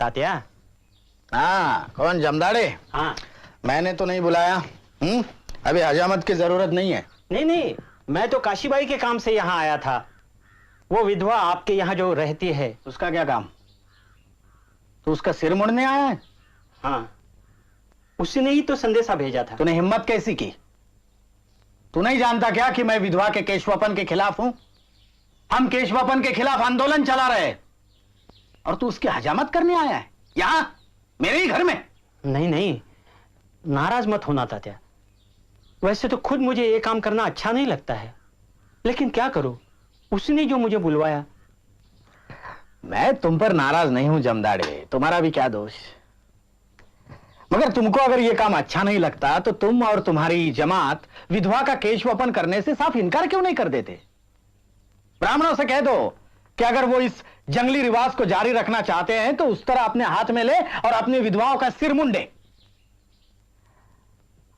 तात्या। हाँ, कौन जमदाड़े? हाँ, मैंने तो नहीं बुलाया। अभी हजामत की जरूरत नहीं है। नहीं नहीं, मैं तो काशीबाई के काम से यहाँ आया था। वो विधवा आपके यहाँ जो रहती है। उसका क्या काम? तो उसका सिर मुड़ने आया है? हाँ, उसने ही तो संदेशा भेजा था। तूने हिम्मत कैसी की? तू नहीं जानता क्या कि मैं विधवा के केशवापन के खिलाफ हूं? हम केशवापन के खिलाफ आंदोलन चला रहे, और तू उसकी हजामत करने आया है यहां मेरे ही घर में? नहीं नहीं, नाराज मत होना तात्या। वैसे तो खुद मुझे ये काम करना अच्छा नहीं लगता है, लेकिन क्या करूं, उसने जो मुझे बुलवाया। मैं तुम पर नाराज नहीं हूं जमदाड़े, तुम्हारा भी क्या दोष। मगर तुमको अगर यह काम अच्छा नहीं लगता तो तुम और तुम्हारी जमात विधवा का केशवपन करने से साफ इनकार क्यों नहीं कर देते? ब्राह्मणों से कह दो कि अगर वो इस जंगली रिवाज को जारी रखना चाहते हैं तो उस तरह अपने हाथ में ले और अपनी विधवाओं का सिर मुंडे।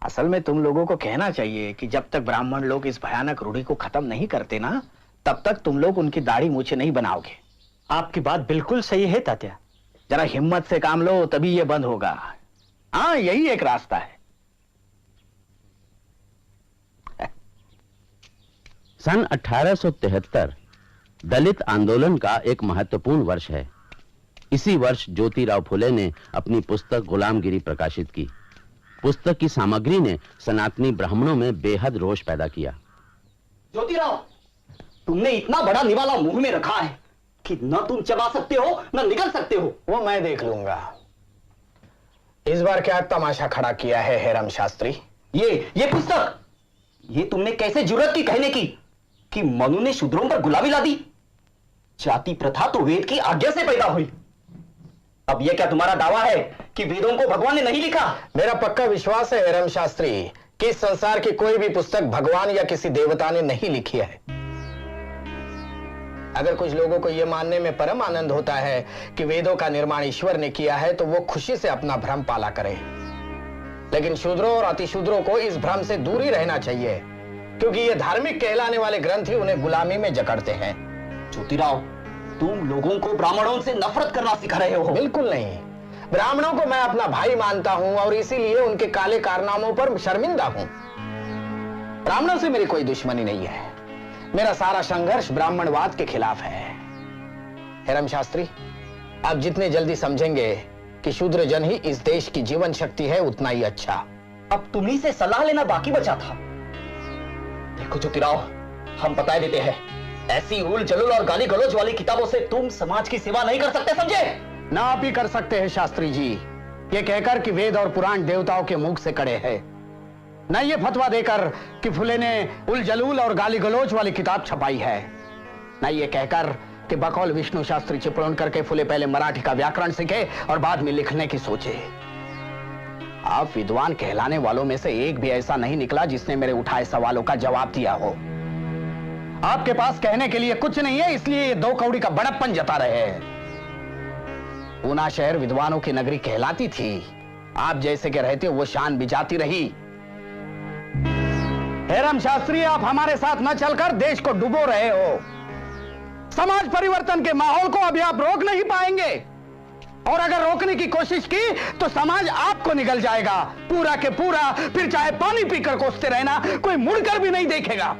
असल में तुम लोगों को कहना चाहिए कि जब तक ब्राह्मण लोग इस भयानक रूढ़ी को खत्म नहीं करते ना, तब तक तुम लोग उनकी दाढ़ी मूछें नहीं बनाओगे। आपकी बात बिल्कुल सही है तात्या। जरा हिम्मत से काम लो, तभी यह बंद होगा। हाँ, यही एक रास्ता है। सन 1873 दलित आंदोलन का एक महत्वपूर्ण वर्ष है। इसी वर्ष ज्योतिराव फुले ने अपनी पुस्तक गुलामगिरी प्रकाशित की। पुस्तक की सामग्री ने सनातनी ब्राह्मणों में बेहद रोष पैदा किया। ज्योतिराव, तुमने इतना बड़ा निवाला मुंह में रखा है कि न तुम चबा सकते हो न निकल सकते हो। वो मैं देख लूंगा। इस बार क्या तमाशा खड़ा किया है हेरम शास्त्री? ये पुस्तक, ये तुमने कैसे जुर्रत की कहने की कि मनु ने शूद्रों पर गुलामी ला दी? जाति प्रथा तो वेद की आज्ञा से पैदा हुई। अब यह क्या तुम्हारा दावा है कि वेदों को भगवान ने नहीं लिखा? मेरा पक्का विश्वास है हेरम शास्त्री कि इस संसार की कोई भी पुस्तक भगवान या किसी देवता ने नहीं लिखी है। अगर कुछ लोगों को यह मानने में परम आनंद होता है कि वेदों का निर्माण ईश्वर ने किया है, तो वो खुशी से अपना भ्रम पाला करे। लेकिन शूद्रों और अतिशूद्रों को इस भ्रम से दूर ही रहना चाहिए, क्योंकि ये धार्मिक कहलाने वाले ग्रंथ ही उन्हें गुलामी में जकड़ते हैं। ज्योतिराव, तुम लोगों को ब्राह्मणों से नफरत करना सिखा रहे हो। बिल्कुल नहीं, ब्राह्मणों को मैं अपना भाई मानता हूं और इसीलिए उनके काले कारनामों पर शर्मिंदा हूं। ब्राह्मणों से मेरी कोई दुश्मनी नहीं है। मेरा सारा संघर्ष ब्राह्मणवाद के खिलाफ है। हेरम शास्त्री, आप जितने जल्दी समझेंगे कि शूद्र जन ही इस देश की जीवन शक्ति है, उतना ही अच्छा। अब तुम्ही से सलाह लेना बाकी बचा था। देखो ज्योतिराव, हम बता देते हैं, ऐसी उल जलूल और गाली गलौज वाली किताबों से तुम समाज की सेवा नहीं कर सकते, समझे? ना आप ही कर सकते हैं शास्त्री जी, ये कहकर कि वेद और पुराण देवताओं के मुख से कड़े हैं, न ये फतवा देकर कि फुले ने उल जलूल और गाली गलौज वाली किताब छपाई है, न ये कहकर कि बकौल विष्णु शास्त्री चिपळूण करके फुले पहले मराठी का व्याकरण सीखे और बाद में लिखने की सोचे। आप विद्वान कहलाने वालों में से एक भी ऐसा नहीं निकला जिसने मेरे उठाए सवालों का जवाब दिया हो। आपके पास कहने के लिए कुछ नहीं है, इसलिए ये दो कौड़ी का बड़प्पन जता रहे हैं। पूना शहर विद्वानों की नगरी कहलाती थी, आप जैसे के रहते वो शान भी जाती रही। हेरम शास्त्री, आप हमारे साथ न चलकर देश को डुबो रहे हो। समाज परिवर्तन के माहौल को अभी आप रोक नहीं पाएंगे, और अगर रोकने की कोशिश की तो समाज आपको निगल जाएगा पूरा के पूरा। फिर चाहे पानी पीकर कोसते रहना, कोई मुड़कर भी नहीं देखेगा।